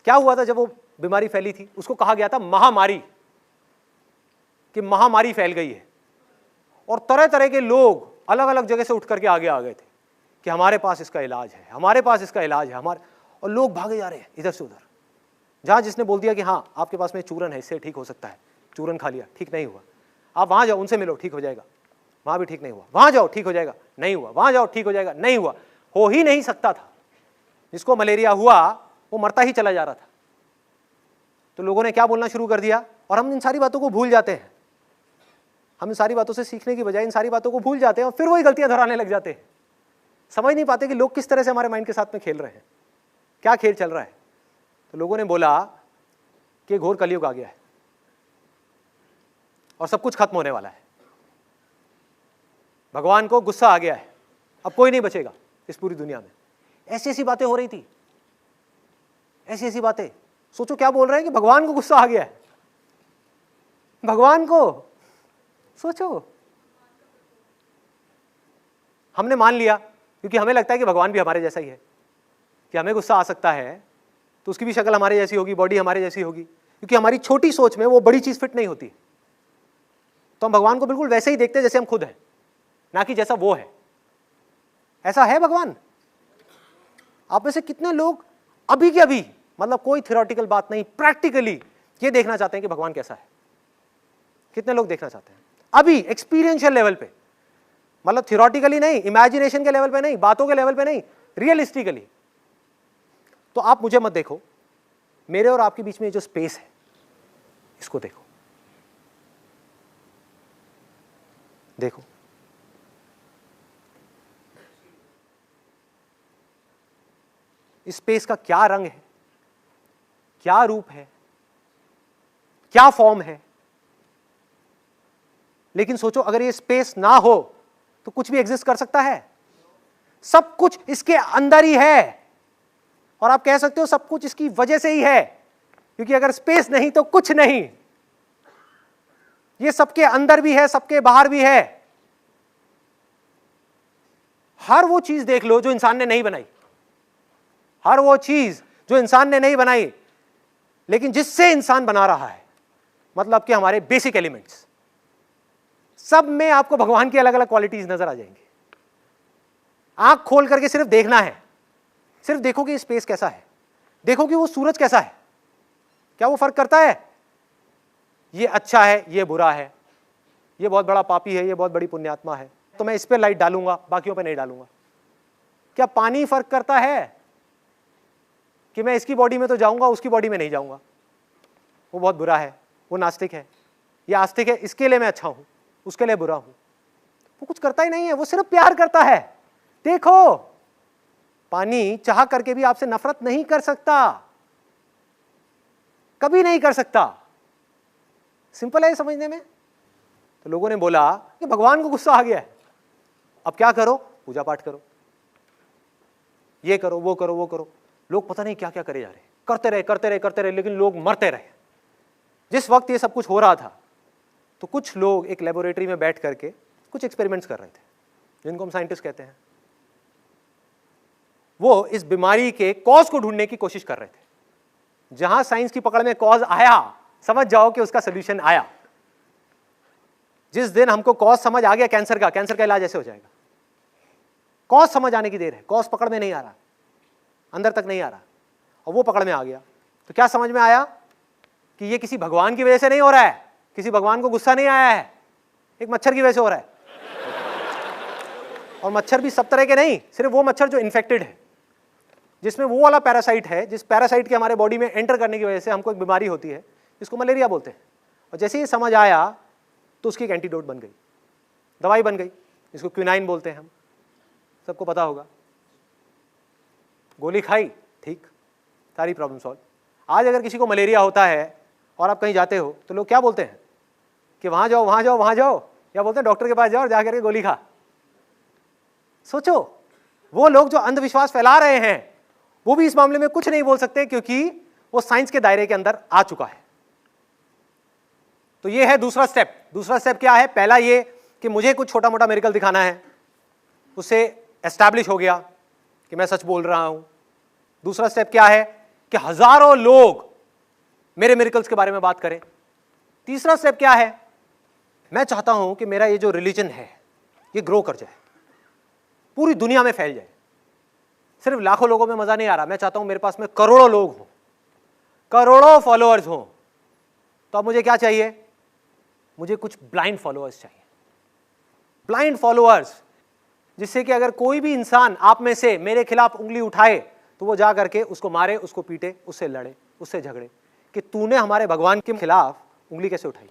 क्या हुआ था जब वो बीमारी फैली थी? उसको कहा गया था महामारी, कि महामारी फैल गई है। और तरह तरह के लोग अलग अलग जगह से उठ करके आगे आ गए थे कि हमारे पास इसका इलाज है, हमारे पास इसका इलाज है, हमारे। और लोग भागे जा रहे हैं इधर से उधर। जहां जिसने बोल दिया कि हाँ आपके पास में चूरन है, इससे ठीक हो सकता है, चूरन खा लिया, ठीक नहीं हुआ, आप वहां जाओ, उनसे मिलो, ठीक हो जाएगा, वहां भी ठीक नहीं हुआ, वहां जाओ ठीक हो जाएगा, नहीं हुआ, वहां जाओ ठीक हो जाएगा, नहीं हुआ। हो ही नहीं सकता था। जिसको मलेरिया हुआ वो मरता ही चला जा रहा था। तो लोगों ने क्या बोलना शुरू कर दिया, और हम इन सारी बातों को भूल जाते हैं। हम इन सारी बातों से सीखने की बजाय इन सारी बातों को भूल जाते हैं और फिर वही गलतियां दोहराने लग जाते हैं। समझ नहीं पाते कि लोग किस तरह से हमारे माइंड के साथ में खेल रहे हैं, क्या खेल चल रहा है। तो लोगों ने बोला कि घोर कलयुग आ गया है और सब कुछ खत्म होने वाला है, भगवान को गुस्सा आ गया है, अब कोई नहीं बचेगा इस पूरी दुनिया में। ऐसी ऐसी बातें हो रही थी, ऐसी ऐसी बातें। सोचो क्या बोल रहे हैं कि भगवान को गुस्सा आ गया है। भगवान को सोचो, हमने मान लिया क्योंकि हमें लगता है कि भगवान भी हमारे जैसा ही है, कि हमें गुस्सा आ सकता है तो उसकी भी शक्ल हमारे जैसी होगी, बॉडी हमारे जैसी होगी, क्योंकि हमारी छोटी सोच में वो बड़ी चीज फिट नहीं होती। तो हम भगवान को बिल्कुल वैसे ही देखते हैं जैसे हम खुद हैं, ना कि जैसा वो है। ऐसा है भगवान? आप में से कितने लोग अभी के अभी, मतलब कोई थियोरेटिकल बात नहीं, प्रैक्टिकली ये देखना चाहते हैं कि भगवान कैसा है? कितने लोग देखना चाहते हैं अभी एक्सपीरियंशियल लेवल पे? मतलब थियोरेटिकली नहीं, इमेजिनेशन के लेवल पे नहीं, बातों के लेवल पे नहीं, रियलिस्टिकली। तो आप मुझे मत देखो, मेरे और आपके बीच में जो स्पेस है इसको देखो। देखो इस स्पेस का क्या रंग है, क्या रूप है, क्या फॉर्म है। लेकिन सोचो अगर ये स्पेस ना हो तो कुछ भी एग्जिस्ट कर सकता है? सब कुछ इसके अंदर ही है। और आप कह सकते हो सब कुछ इसकी वजह से ही है, क्योंकि अगर स्पेस नहीं तो कुछ नहीं। ये सबके अंदर भी है, सबके बाहर भी है। हर वो चीज देख लो जो इंसान ने नहीं बनाई, हर वो चीज जो इंसान ने नहीं बनाई लेकिन जिससे इंसान बना रहा है, मतलब कि हमारे बेसिक एलिमेंट्स, सब में आपको भगवान की अलग अलग क्वालिटीज नजर आ जाएंगी। आंख खोल करके सिर्फ देखना है, सिर्फ देखो कि स्पेस कैसा है, देखो कि वो सूरज कैसा है। क्या वो फर्क करता है? ये अच्छा है, ये बुरा है, ये बहुत बड़ा पापी है, ये बहुत बड़ी पुण्यात्मा है, तो मैं इस पे लाइट डालूंगा, बाकियों पे नहीं डालूंगा। क्या पानी फर्क करता है कि मैं इसकी बॉडी में तो जाऊंगा, उसकी बॉडी में नहीं जाऊंगा? वो बहुत बुरा है, वो नास्तिक है, ये आस्तिक है, इसके लिए मैं अच्छा हूं, उसके लिए बुरा हूं। वो कुछ करता ही नहीं है, वो सिर्फ प्यार करता है। देखो पानी चाह करके भी आपसे नफरत नहीं कर सकता, कभी नहीं कर सकता। सिंपल है समझने में। तो लोगों ने बोला कि भगवान को गुस्सा आ गया है, अब क्या करो, पूजा पाठ करो, ये करो, वो करो, वो करो। लोग पता नहीं क्या क्या करे जा रहे, करते रहे करते रहे करते रहे, लेकिन लोग मरते रहे। जिस वक्त ये सब कुछ हो रहा था तो कुछ लोग एक लेबोरेटरी में बैठ करके कुछ एक्सपेरिमेंट्स कर रहे थे, जिनको हम साइंटिस्ट कहते हैं। वो इस बीमारी के कॉज को ढूंढने की कोशिश कर रहे थे। जहां साइंस की पकड़ में कॉज आया, समझ जाओ कि उसका सोल्यूशन आया। जिस दिन हमको कॉज समझ आ गया कैंसर का इलाज ऐसे हो जाएगा। कॉज समझ आने की देर है, कॉज पकड़ में नहीं आ रहा, अंदर तक नहीं आ रहा, और वो पकड़ में आ गया तो क्या समझ में आया कि ये किसी भगवान की वजह से नहीं हो रहा है, किसी भगवान को गुस्सा नहीं आया है, एक मच्छर की वजह से हो रहा है। और मच्छर भी सब तरह के नहीं, सिर्फ वो मच्छर जो इन्फेक्टेड है, जिसमें वो वाला पैरासाइट है, जिस पैरासाइट के हमारे बॉडी में एंटर करने की वजह से हमको एक बीमारी होती है जिसको मलेरिया बोलते हैं। और जैसे ही समझ आया तो उसकी एक एंटीडोट बन गई, दवाई बन गई, जिसको क्विनाइन बोलते हैं हम, सबको पता होगा। गोली खाई, ठीक, सारी प्रॉब्लम सॉल्व। आज अगर किसी को मलेरिया होता है और आप कहीं जाते हो तो लोग क्या बोलते हैं कि वहां जाओ वहां जाओ वहां जाओ, या बोलते हैं डॉक्टर के पास जाओ और जाकर के गोली खा। सोचो, वो लोग जो अंधविश्वास फैला रहे हैं वो भी इस मामले में कुछ नहीं बोल सकते, क्योंकि वो साइंस के दायरे के अंदर आ चुका है। तो ये है दूसरा स्टेप। दूसरा स्टेप क्या है? पहला ये कि मुझे कुछ छोटा मोटा मेरिकल दिखाना है, उससे एस्टैब्लिश हो गया कि मैं सच बोल रहा हूं। दूसरा स्टेप क्या है कि हजारों लोग मेरे मेरिकल्स के बारे में बात करें। तीसरा स्टेप क्या है? मैं चाहता हूं कि मेरा ये जो रिलीजन है ये ग्रो कर जाए, पूरी दुनिया में फैल जाए। सिर्फ लाखों लोगों में मजा नहीं आ रहा, मैं चाहता हूं मेरे पास में करोड़ों लोग हों, करोड़ों फॉलोअर्स हों। तो अब मुझे क्या चाहिए? मुझे कुछ ब्लाइंड फॉलोअर्स चाहिए, ब्लाइंड फॉलोअर्स, जिससे कि अगर कोई भी इंसान आप में से मेरे खिलाफ उंगली उठाए तो वो जा करके उसको मारे, उसको पीटे, उससे लड़े, उससे झगड़े कि तूने हमारे भगवान के खिलाफ उंगली कैसे उठाई।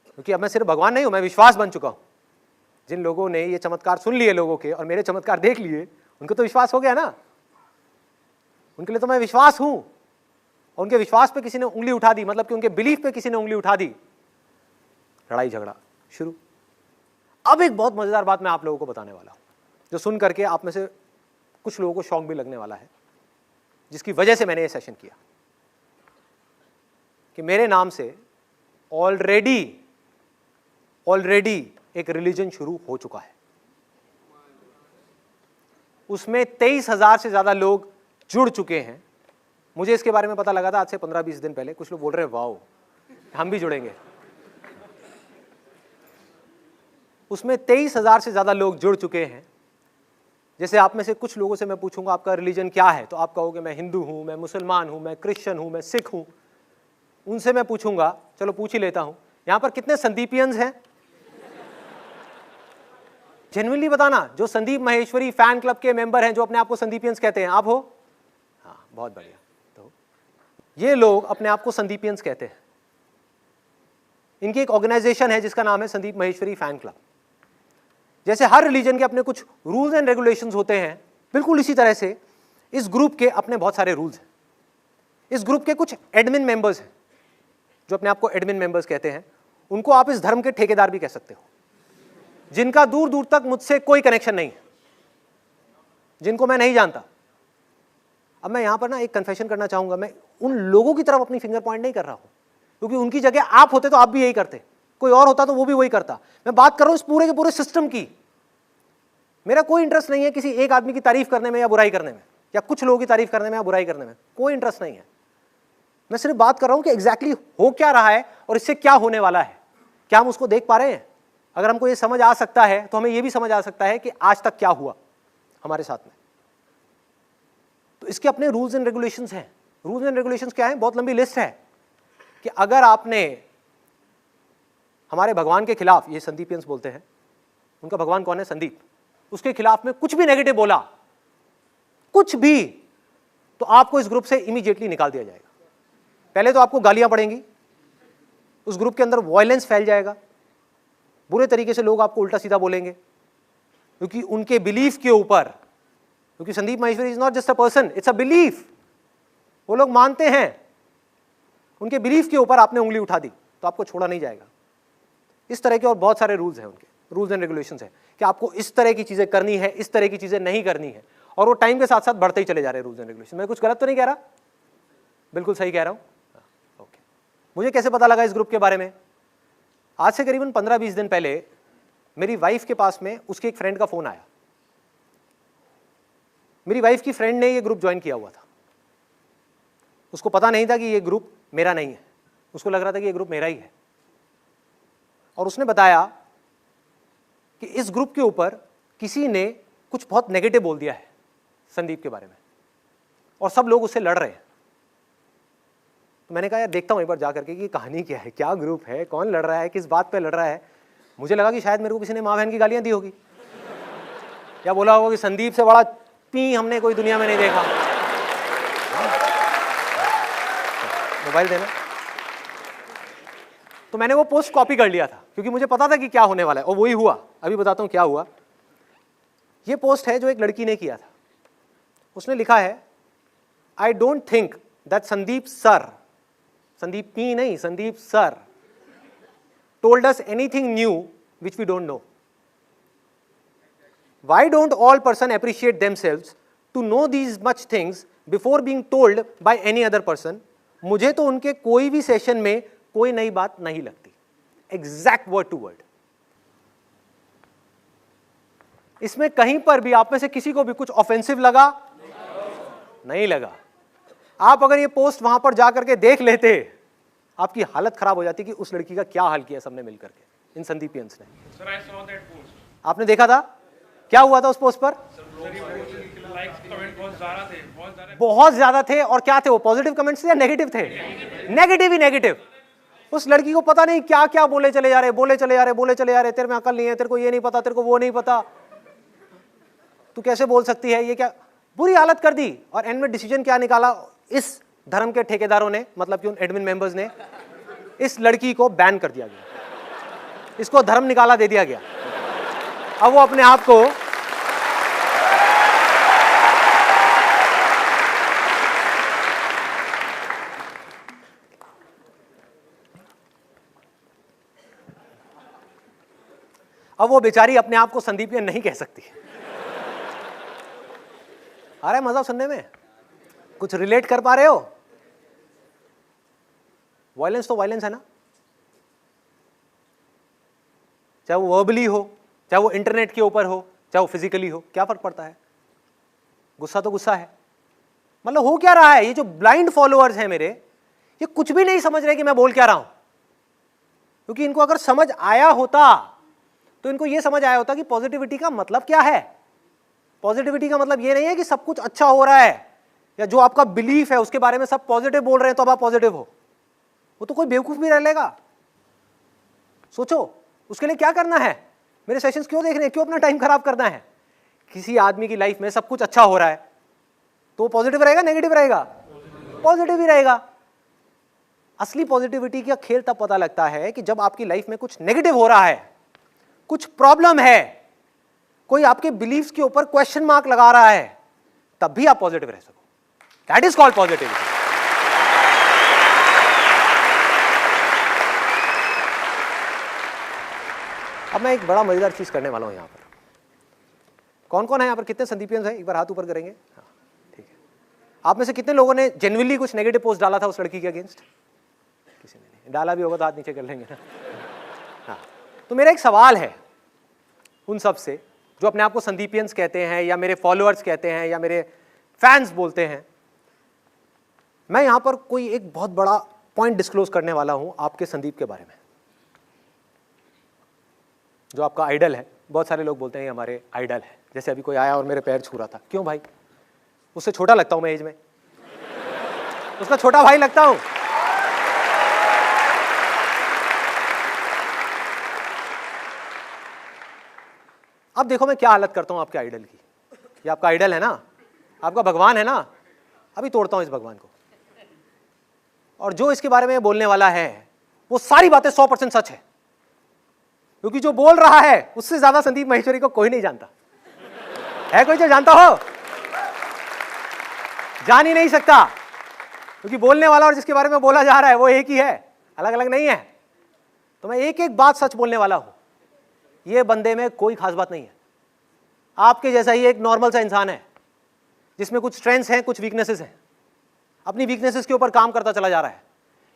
क्योंकि अब मैं सिर्फ भगवान नहीं हूं, मैं विश्वास बन चुका हूं। जिन लोगों ने ये चमत्कार सुन लिए लोगों के और मेरे चमत्कार देख लिए, उनको तो विश्वास हो गया ना, उनके लिए तो मैं विश्वास हूं। और उनके विश्वास पे किसी ने उंगली उठा दी, मतलब कि उनके बिलीफ पे किसी ने उंगली उठा दी, लड़ाई झगड़ा शुरू। अब एक बहुत मजेदार बात मैं आप लोगों को बताने वाला हूं, जो सुन करके आप में से कुछ लोगों को शौक भी लगने वाला है, जिसकी वजह से मैंने ये सेशन किया। कि मेरे नाम से ऑलरेडी एक रिलीजन शुरू हो चुका है। उसमें 23,000 से ज्यादा लोग जुड़ चुके हैं। मुझे इसके बारे में पता लगा था आज से 15-20 दिन पहले। कुछ लोग बोल रहे हैं वाओ, हम भी जुड़ेंगे। उसमें 23,000 से ज्यादा लोग जुड़ चुके हैं। जैसे आप में से कुछ लोगों से मैं पूछूंगा आपका रिलीजन क्या है, तो आप कहोगे मैं हिंदू हूं, मैं मुसलमान हूं, मैं क्रिश्चियन हूं, मैं सिख हूं। उनसे मैं पूछूंगा, चलो पूछ ही लेता हूं, यहां पर कितने संदीपियंस हैं? जेन्युइनली बताना, जो संदीप महेश्वरी फैन क्लब के मेंबर हैं, जो अपने आप को संदीपियंस कहते हैं, आप हो? हाँ, बहुत बढ़िया। तो ये लोग अपने आप को संदीपियंस कहते हैं। इनकी एक ऑर्गेनाइजेशन है जिसका नाम है संदीप महेश्वरी फैन क्लब। जैसे हर रिलीजन के अपने कुछ रूल्स एंड रेगुलेशंस होते हैं, बिल्कुल इसी तरह से इस ग्रुप के अपने बहुत सारे रूल्स हैं। इस ग्रुप के कुछ एडमिन मेंबर्स हैं, जो अपने आप को एडमिन मेंबर्स कहते हैं। उनको आप इस धर्म के ठेकेदार भी कह सकते हो, जिनका दूर दूर तक मुझसे कोई कनेक्शन नहीं है, जिनको मैं नहीं जानता। अब मैं यहां पर ना एक कन्फेशन करना चाहूंगा, मैं उन लोगों की तरफ अपनी फिंगर पॉइंट नहीं कर रहा हूं, क्योंकि उनकी जगह आप होते तो आप भी यही करते, कोई और होता तो वो भी वही करता। मैं बात कर रहा हूं इस पूरे के पूरे सिस्टम की। मेरा कोई इंटरेस्ट नहीं है किसी एक आदमी की तारीफ करने में या बुराई करने में, या कुछ लोगों की तारीफ करने में या बुराई करने में, कोई इंटरेस्ट नहीं है। मैं सिर्फ बात कर रहा हूं कि एग्जैक्टली हो क्या रहा है और इससे क्या होने वाला है। क्या हम उसको देख पा रहे हैं? अगर हमको ये समझ आ सकता है तो हमें ये भी समझ आ सकता है कि आज तक क्या हुआ हमारे साथ में। तो इसके अपने रूल्स एंड रेगुलेशंस हैं। रूल्स एंड रेगुलेशंस क्या है? बहुत लंबी लिस्ट है कि अगर आपने हमारे भगवान के खिलाफ, ये संदीपियंस बोलते हैं, उनका भगवान कौन है? संदीप। उसके खिलाफ में कुछ भी नेगेटिव बोला, कुछ भी, तो आपको इस ग्रुप से इमीडिएटली निकाल दिया जाएगा। पहले तो आपको गालियां पड़ेंगी, उस ग्रुप के अंदर वायलेंस फैल जाएगा, बुरे तरीके से लोग आपको उल्टा सीधा बोलेंगे, क्योंकि उनके बिलीफ के ऊपर, क्योंकि Sandeep Maheshwari is not just a person, it's a belief, वो लोग मानते हैं, उनके बिलीफ के ऊपर आपने उंगली उठा दी तो आपको छोड़ा नहीं जाएगा। इस तरह के और बहुत सारे रूल्स हैं, उनके रूल्स एंड रेगुलेशंस हैं कि आपको इस तरह की चीजें करनी है, इस तरह की चीजें नहीं करनी है, और वो टाइम के साथ साथ बढ़ते ही चले जा रहे हैं रूल्स एंड रेगुलेशन। मैं कुछ गलत तो नहीं कह रहा? बिल्कुल सही कह रहा हूं। ओके, मुझे कैसे पता लगा इस ग्रुप के बारे में? आज से करीबन 15-20 दिन पहले मेरी वाइफ के पास में उसके एक फ्रेंड का फोन आया। मेरी वाइफ की फ्रेंड ने ये ग्रुप ज्वाइन किया हुआ था। उसको पता नहीं था कि ये ग्रुप मेरा नहीं है, उसको लग रहा था कि ये ग्रुप मेरा ही है। और उसने बताया कि इस ग्रुप के ऊपर किसी ने कुछ बहुत नेगेटिव बोल दिया है संदीप के बारे में, और सब लोग उससे लड़ रहे हैं। तो मैंने कहा यार देखता हूं एक बार जा करके कि कहानी क्या है, क्या ग्रुप है, कौन लड़ रहा है, किस बात पे लड़ रहा है। मुझे लगा कि शायद मेरे को किसी ने माँ बहन की गालियां दी होगी, या बोला होगा कि संदीप से बड़ा पी हमने कोई दुनिया में नहीं देखा। मोबाइल देना। तो मैंने वो पोस्ट कॉपी कर लिया था क्योंकि मुझे पता था कि क्या होने वाला है, और वही हुआ। अभी बताता हूं क्या हुआ। ये पोस्ट है जो एक लड़की ने किया था। उसने लिखा है, I don't think that Sandeep sir, Sandeep P नहीं, Sandeep sir told us anything new which we don't know. Why don't all person appreciate themselves to know these much things before being told by any other person? मुझे तो उनके कोई भी session में कोई नई बात नहीं लगती। Exact word to word. इसमें कहीं पर भी आप में से किसी को भी कुछ ऑफेंसिव लगा? नहीं लगा। आप अगर ये पोस्ट वहां पर जाकर के देख लेते, आपकी हालत खराब हो जाती कि उस लड़की का क्या हाल किया सबने मिलकर के, इन संदीपियंस ने। Sir, I saw that post. आपने देखा था क्या हुआ था उस पोस्ट पर? Likes, comment बहुत ज्यादा थे। और क्या थे वो, पॉजिटिव कमेंट्स थे या नेगेटिव थे? नेगेटिव ही नेगेटिव। उस लड़की को पता नहीं क्या क्या बोले चले जा रहे, बोले चले जा रहे, बोले चले जा रहे, तेरे में अकल नहीं है, तेरे को ये नहीं पता, तेरे को वो नहीं पता, तू कैसे बोल सकती है, ये क्या, बुरी हालत कर दी। और एंड में डिसीजन क्या निकाला इस धर्म के ठेकेदारों ने, मतलब कि उन एडमिन मेंबर्स ने, इस लड़की को बैन कर दिया गया, इसको धर्म निकाला दे दिया गया। अब वो अपने आप को बेचारी अपने आप को संदीपियन नहीं कह सकती। आ रहा है मजा सुनने में? कुछ रिलेट कर पा रहे हो? वायलेंस तो वायलेंस है ना, चाहे वो वर्बली हो, चाहे वो इंटरनेट के ऊपर हो, चाहे वो फिजिकली हो, क्या फर्क पड़ता है? गुस्सा तो गुस्सा है। मतलब हो क्या रहा है, ये जो ब्लाइंड फॉलोअर्स हैं मेरे, ये कुछ भी नहीं समझ रहे कि मैं बोल क्या रहा हूं। क्योंकि इनको अगर समझ आया होता तो इनको ये समझ आया होता कि पॉजिटिविटी का मतलब क्या है। पॉजिटिविटी का मतलब ये नहीं है कि सब कुछ अच्छा हो रहा है, या जो आपका बिलीफ है उसके बारे में सब पॉजिटिव बोल रहे हैं तो अब आप पॉजिटिव हो। वो तो कोई बेवकूफ भी रह लेगा। सोचो उसके लिए क्या करना है, मेरे सेशंस क्यों देखने हैं, क्यों अपना टाइम खराब करना है। किसी आदमी की लाइफ में सब कुछ अच्छा हो रहा है तो पॉजिटिव रहेगा नेगेटिव रहेगा? पॉजिटिव ही रहेगा। असली पॉजिटिविटी का खेल तब पता लगता है कि जब आपकी लाइफ में कुछ नेगेटिव हो रहा है, कुछ प्रॉब्लम है, कोई आपके बिलीफ्स के ऊपर क्वेश्चन मार्क लगा रहा है, तब भी आप पॉजिटिव रह सको। That is called positivity. अब मैं एक बड़ा मजेदार चीज करने वाला हूं यहां पर। कौन कौन है यहां पर, कितने संदीपियंस हैं, एक बार हाथ ऊपर करेंगे? हाँ ठीक है। आप में से कितने लोगों ने जेन्युइनली कुछ नेगेटिव पोस्ट डाला था उस लड़की के अगेंस्ट? किसी ने नहीं डाला। भी होगा तो हाथ नीचे कर लेंगे ना। हाँ, तो मेरा एक सवाल है उन सब से जो अपने आप को संदीपियंस कहते हैं, या मेरे फॉलोअर्स कहते हैं, या मेरे फैंस बोलते हैं। मैं यहां पर कोई एक बहुत बड़ा पॉइंट डिस्क्लोज करने वाला हूं आपके संदीप के बारे में, जो आपका आइडल है। बहुत सारे लोग बोलते हैं ये हमारे आइडल है। जैसे अभी कोई आया और मेरे पैर छू रहा था, क्यों भाई? उससे छोटा लगता हूं मैं एज में, उसका छोटा भाई लगता हूं। अब देखो मैं क्या हालत करता हूं आपके आइडल की। ये आपका आइडल है ना, आपका भगवान है ना, अभी तोड़ता हूं इस भगवान को। और जो इसके बारे में बोलने वाला है वो सारी बातें 100% सच है, क्योंकि जो बोल रहा है उससे ज्यादा संदीप माहेश्वरी को कोई नहीं जानता। है कोई जो जानता हो? जान ही नहीं सकता, क्योंकि बोलने वाला और जिसके बारे में बोला जा रहा है वो एक ही है, अलग अलग नहीं है। तो मैं एक एक बात सच बोलने वाला हूं, ये बंदे में कोई खास बात नहीं है। आपके जैसा ही एक नॉर्मल सा इंसान है जिसमें कुछ स्ट्रेंथ्स हैं, कुछ वीकनेसेस हैं, अपनी वीकनेसेस के ऊपर काम करता चला जा रहा है,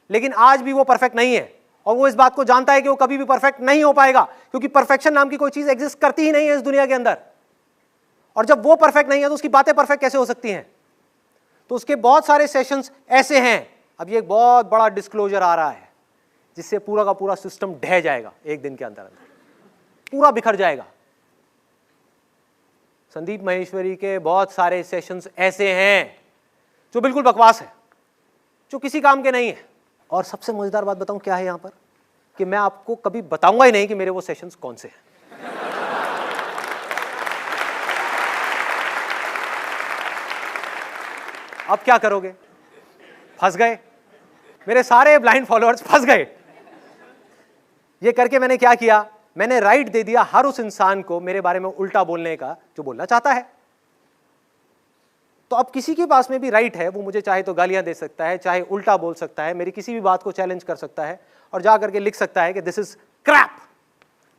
लेकिन आज भी वो परफेक्ट नहीं है और वो इस बात को जानता है कि वो कभी भी परफेक्ट नहीं हो पाएगा, क्योंकि परफेक्शन नाम की कोई चीज एग्जिस्ट करती ही नहीं है इस दुनिया के अंदर। और जब वो परफेक्ट नहीं है तो उसकी बातें परफेक्ट कैसे हो सकती हैं? तो उसके बहुत सारे सेशंस ऐसे हैं। अब ये एक बहुत बड़ा डिस्क्लोजर आ रहा है जिससे पूरा का पूरा सिस्टम ढह जाएगा, एक दिन के अंदर अंदर पूरा बिखर जाएगा। संदीप माहेश्वरी के बहुत सारे सेशंस ऐसे हैं जो बिल्कुल बकवास है, जो किसी काम के नहीं है। और सबसे मजेदार बात बताऊं क्या है यहां पर, कि मैं आपको कभी बताऊंगा ही नहीं कि मेरे वो सेशंस कौन से हैं। अब क्या करोगे? फंस गए, मेरे सारे ब्लाइंड फॉलोअर्स फंस गए। ये करके मैंने क्या किया, मैंने राइट दे दिया हर उस इंसान को मेरे बारे में उल्टा बोलने का जो बोलना चाहता है। तो अब किसी के पास में भी राइट है, वो मुझे चाहे तो गालियां दे सकता है, चाहे उल्टा बोल सकता है, मेरी किसी भी बात को चैलेंज कर सकता है और जा करके लिख सकता है कि this is crap,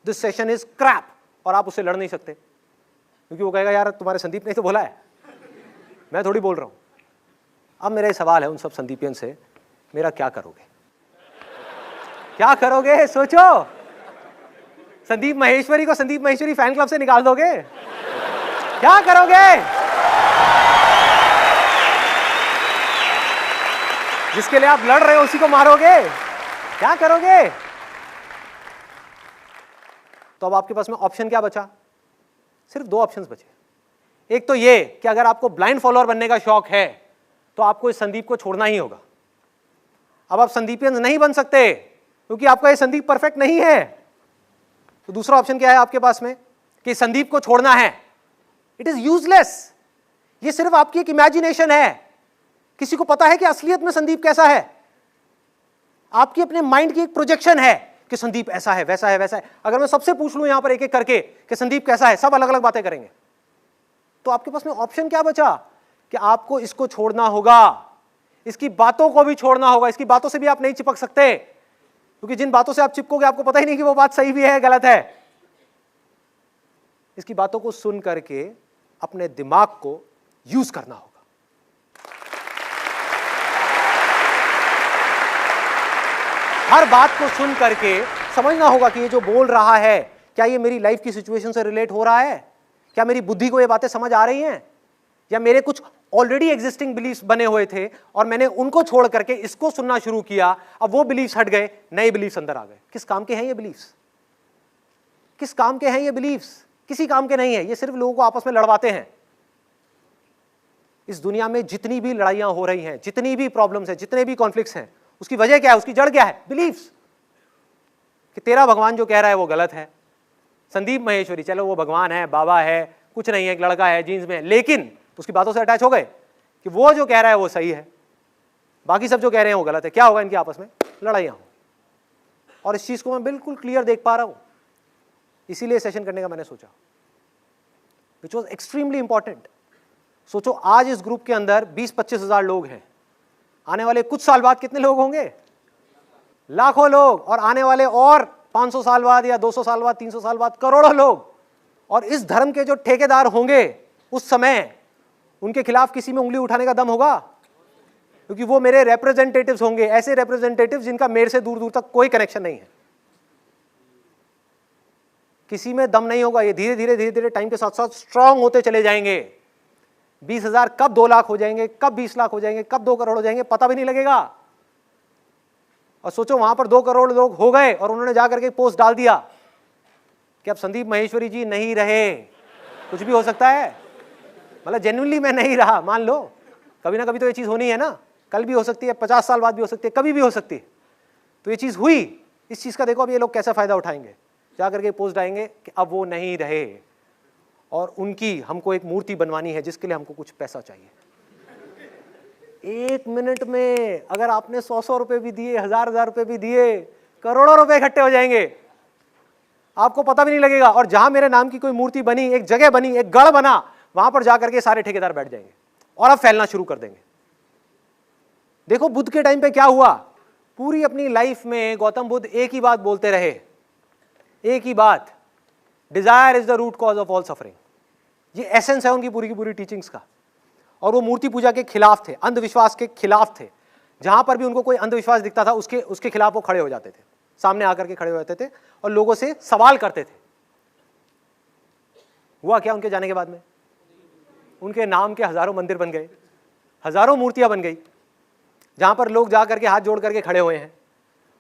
this session is crap, और आप उससे लड़ नहीं सकते, क्योंकि वो कहेगा यार तुम्हारे संदीप ने तो बोला है, मैं थोड़ी बोल रहा हूं। अब मेरा सवाल है उन सब संदीपियन से, मेरा क्या करोगे? क्या करोगे? सोचो। संदीप माहेश्वरी को संदीप माहेश्वरी फैन क्लब से निकाल दोगे? क्या करोगे? जिसके लिए आप लड़ रहे हो उसी को मारोगे? क्या करोगे? तो अब आपके पास में ऑप्शन क्या बचा? सिर्फ दो ऑप्शंस बचे। एक तो ये कि अगर आपको ब्लाइंड फॉलोअर बनने का शौक है तो आपको इस संदीप को छोड़ना ही होगा। अब आप संदीपियन नहीं बन सकते क्योंकि आपका ये संदीप परफेक्ट नहीं है। तो दूसरा ऑप्शन क्या है आपके पास में, कि संदीप को छोड़ना है। इट इज यूजलेस, ये सिर्फ आपकी एक इमेजिनेशन है। किसी को पता है कि असलियत में संदीप कैसा है? आपकी अपने माइंड की एक प्रोजेक्शन है कि संदीप ऐसा है, वैसा है, वैसा है। अगर मैं सबसे पूछ लूं यहां पर एक एक करके कि संदीप कैसा है, सब अलग अलग बातें करेंगे। तो आपके पास में ऑप्शन क्या बचा कि आपको इसको छोड़ना होगा, इसकी बातों को भी छोड़ना होगा। इसकी बातों से भी आप नहीं चिपक सकते, क्योंकि जिन बातों से आप चिपकोगे आपको पता ही नहीं कि वो बात सही भी है गलत है। इसकी बातों को सुन करके अपने दिमाग को यूज करना होगा। हर बात को सुन करके समझना होगा कि ये जो बोल रहा है क्या ये मेरी लाइफ की सिचुएशन से रिलेट हो रहा है, क्या मेरी बुद्धि को ये बातें समझ आ रही हैं, या मेरे कुछ ऑलरेडी एग्जिस्टिंग बिलीफ्स बने हुए थे और मैंने उनको छोड़ करके इसको सुनना शुरू किया, अब वो बिलीफ्स हट गए, नए बिलीफ्स अंदर आ गए। किस काम के हैं ये बिलीफ्स? किस काम के हैं ये बिलीफ्स? किसी काम के नहीं है, ये सिर्फ लोगों को आपस में लड़वाते हैं। इस दुनिया में जितनी भी लड़ाइयां हो रही हैं, जितनी भी प्रॉब्लम्स हैं, जितने भी कॉन्फ्लिक्ट्स हैं, उसकी वजह क्या है, उसकी जड़ क्या है? बिलीफ्स। कि तेरा भगवान जो कह रहा है वो गलत है। संदीप माहेश्वरी चलो वो भगवान है, बाबा है, कुछ नहीं है, एक लड़का है जीन्स में, लेकिन उसकी बातों से अटैच हो गए कि वो जो कह रहा है वो सही है, बाकी सब जो कह रहे हैं वो गलत है। क्या होगा? इनकी आपस में लड़ाइयां हो। और इस चीज को मैं बिल्कुल क्लियर देख पा रहा हूं, इसीलिए सेशन करने का मैंने सोचा, विच वॉज एक्सट्रीमली इंपॉर्टेंट। सोचो आज इस ग्रुप के अंदर 20-25 हजार लोग हैं, आने वाले कुछ साल बाद कितने लोग होंगे? लाखों लोग, और आने वाले और 500 साल बाद या 200 साल बाद, 300 साल बाद करोड़ों लोग। और इस धर्म के जो ठेकेदार होंगे उस समय, उनके खिलाफ किसी में उंगली उठाने का दम होगा? क्योंकि वो मेरे रिप्रेजेंटेटिव्स होंगे, ऐसे रिप्रेजेंटेटिव्स जिनका मेरे से दूर दूर तक कोई कनेक्शन नहीं है। किसी में दम नहीं होगा। ये धीरे धीरे धीरे धीरे टाइम के साथ साथ स्ट्रांग होते चले जाएंगे। 20,000 कब 2 लाख हो जाएंगे, कब 20 लाख हो जाएंगे, कब 2 करोड़ हो जाएंगे, पता भी नहीं लगेगा। और सोचो वहां पर 2 करोड़ लोग हो गए और उन्होंने जाकर के पोस्ट डाल दिया कि अब संदीप माहेश्वरी जी नहीं रहे। कुछ भी हो सकता है, मतलब जेन्युइनली मैं नहीं रहा, मान लो, कभी ना कभी तो ये चीज होनी है ना, कल भी हो सकती है, 50 साल बाद भी हो सकती है, कभी भी हो सकती है। तो ये चीज हुई, इस चीज का देखो अब ये लोग कैसा फायदा उठाएंगे, जाकर के पोस्ट डालेंगे कि अब वो नहीं रहे और उनकी हमको एक मूर्ति बनवानी है जिसके लिए हमको कुछ पैसा चाहिए। 1 मिनट में अगर आपने 100-100 रुपए भी दिए, 1000-1000 रुपए भी दिए, करोड़ों रुपए इकट्ठे हो जाएंगे, आपको पता भी नहीं लगेगा। और जहां मेरे नाम की कोई मूर्ति बनी, एक जगह बनी, एक गढ़ बना, वहां पर जाकर के सारे ठेकेदार बैठ जाएंगे और अब फैलना शुरू कर देंगे। देखो बुद्ध के टाइम पे क्या हुआ, पूरी अपनी लाइफ में गौतम बुद्ध एक ही बात बोलते रहे, एक ही बात, desire is the root cause of all suffering. ये एसेंस है उनकी पूरी की पूरी टीचिंग्स का। और वो मूर्ति पूजा के खिलाफ थे, अंधविश्वास के खिलाफ थे। जहां पर भी उनको कोई अंधविश्वास दिखता था उसके खिलाफ वो खड़े हो जाते थे, सामने आकर के खड़े हो जाते थे और लोगों से सवाल करते थे। हुआ क्या उनके जाने के बाद में? उनके नाम के हजारों मंदिर बन गए, हजारों मूर्तियां बन गई, जहां पर लोग जा करके हाथ जोड़ करके खड़े हुए हैं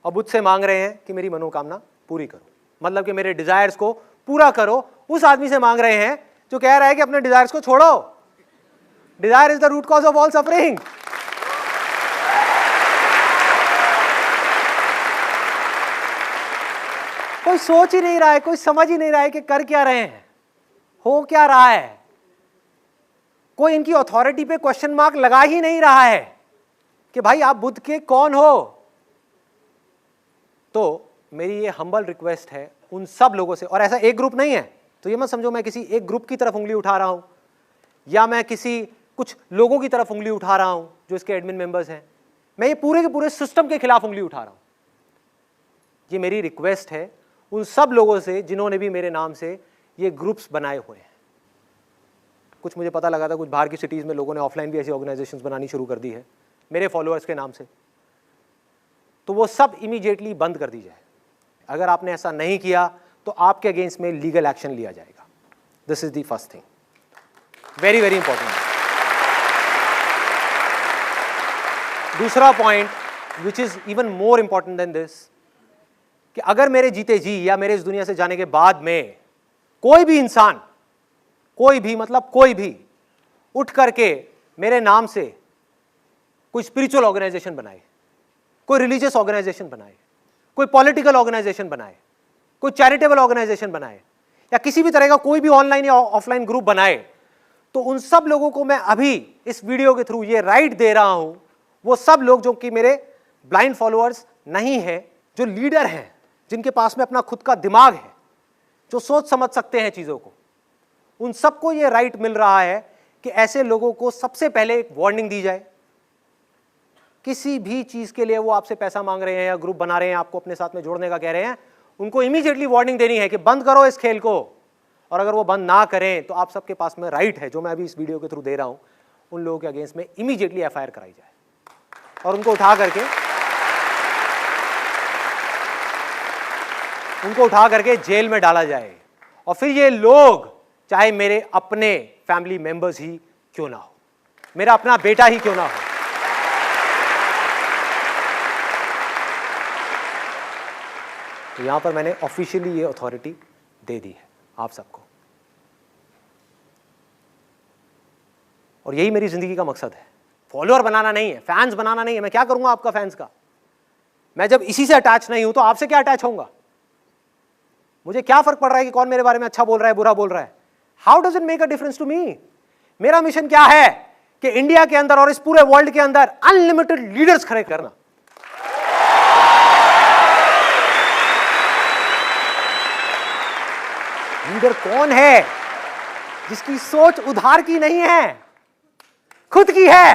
और बुद्ध से मांग रहे हैं कि मेरी मनोकामना पूरी करो, मतलब कि मेरे डिजायर्स को पूरा करो। उस आदमी से मांग रहे हैं जो कह रहा है कि अपने डिजायर्स को छोड़ो। Desire is the root cause of all suffering. कोई सोच ही नहीं रहा है, कोई समझ ही नहीं रहा है कि कर क्या रहे हैं, हो क्या रहा है। कोई इनकी अथॉरिटी पे क्वेश्चन मार्क लगा ही नहीं रहा है कि भाई आप बुद्ध के कौन हो। तो मेरी ये हम्बल रिक्वेस्ट है उन सब लोगों से, और ऐसा एक ग्रुप नहीं है, तो ये मत समझो मैं किसी एक ग्रुप की तरफ उंगली उठा रहा हूं या मैं किसी कुछ लोगों की तरफ उंगली उठा रहा हूं जो इसके एडमिन मेंबर्स हैं। मैं ये पूरे के पूरे सिस्टम के खिलाफ उंगली उठा रहा हूं। ये मेरी रिक्वेस्ट है उन सब लोगों से जिन्होंने भी मेरे नाम से ये ग्रुप्स बनाए हुए हैं। कुछ मुझे पता लगा था कुछ बाहर की सिटीज़ में लोगों ने ऑफलाइन भी ऐसी ऑर्गेनाइजेशंस बनानी शुरू कर दी है मेरे फॉलोअर्स के नाम से, तो वो सब इमीडिएटली बंद कर दी जाए। अगर आपने ऐसा नहीं किया तो आपके अगेंस्ट में लीगल एक्शन लिया जाएगा। This is the first thing, very very important. दूसरा point which is even more important than this, कि अगर मेरे जीते जी या मेरे इस दुनिया से जाने के बाद में कोई भी इंसान, कोई भी मतलब कोई भी उठ करके मेरे नाम से कोई स्पिरिचुअल ऑर्गेनाइजेशन बनाए, कोई रिलीजियस ऑर्गेनाइजेशन बनाए, कोई पॉलिटिकल ऑर्गेनाइजेशन बनाए, कोई चैरिटेबल ऑर्गेनाइजेशन बनाए, या किसी भी तरह का कोई भी ऑनलाइन या ऑफलाइन ग्रुप बनाए, तो उन सब लोगों को मैं अभी इस वीडियो के थ्रू ये राइट दे रहा हूं, वो सब लोग जो कि मेरे ब्लाइंड फॉलोअर्स नहीं हैं, जो लीडर हैं, जिनके पास में अपना खुद का दिमाग है, जो सोच समझ सकते हैं चीजों को, उन सबको ये राइट मिल रहा है कि ऐसे लोगों को सबसे पहले एक वार्निंग दी जाए। किसी भी चीज के लिए वो आपसे पैसा मांग रहे हैं या ग्रुप बना रहे हैं, आपको अपने साथ में जोड़ने का कह रहे हैं, उनको इमीडिएटली वार्निंग देनी है कि बंद करो इस खेल को। और अगर वो बंद ना करें तो आप सबके पास में राइट है, जो मैं अभी इस वीडियो के थ्रू दे रहा हूं, उन लोगों के अगेंस्ट में इमीडिएटली एफआईआर कराई जाए और उनको उठा करके जेल में डाला जाए। और फिर ये लोग चाहे मेरे अपने फैमिली मेंबर्स ही क्यों ना हो, मेरा अपना बेटा ही क्यों ना हो, तो यहां पर मैंने ऑफिशियली ये अथॉरिटी दे दी है आप सबको। और यही मेरी जिंदगी का मकसद है, फॉलोअर बनाना नहीं है, फैंस बनाना नहीं है। मैं क्या करूंगा आपका फैंस का? मैं जब इसी से अटैच नहीं हूं तो आपसे क्या अटैच होऊंगा? मुझे क्या फर्क पड़ रहा है कि कौन मेरे बारे में अच्छा बोल रहा है, बुरा बोल रहा है? How does it make a difference to me? मेरा मिशन क्या है कि इंडिया के अंदर और इस पूरे वर्ल्ड के अंदर अनलिमिटेड लीडर्स खड़े करना। लीडर कौन है? जिसकी सोच उधार की नहीं है, खुद की है।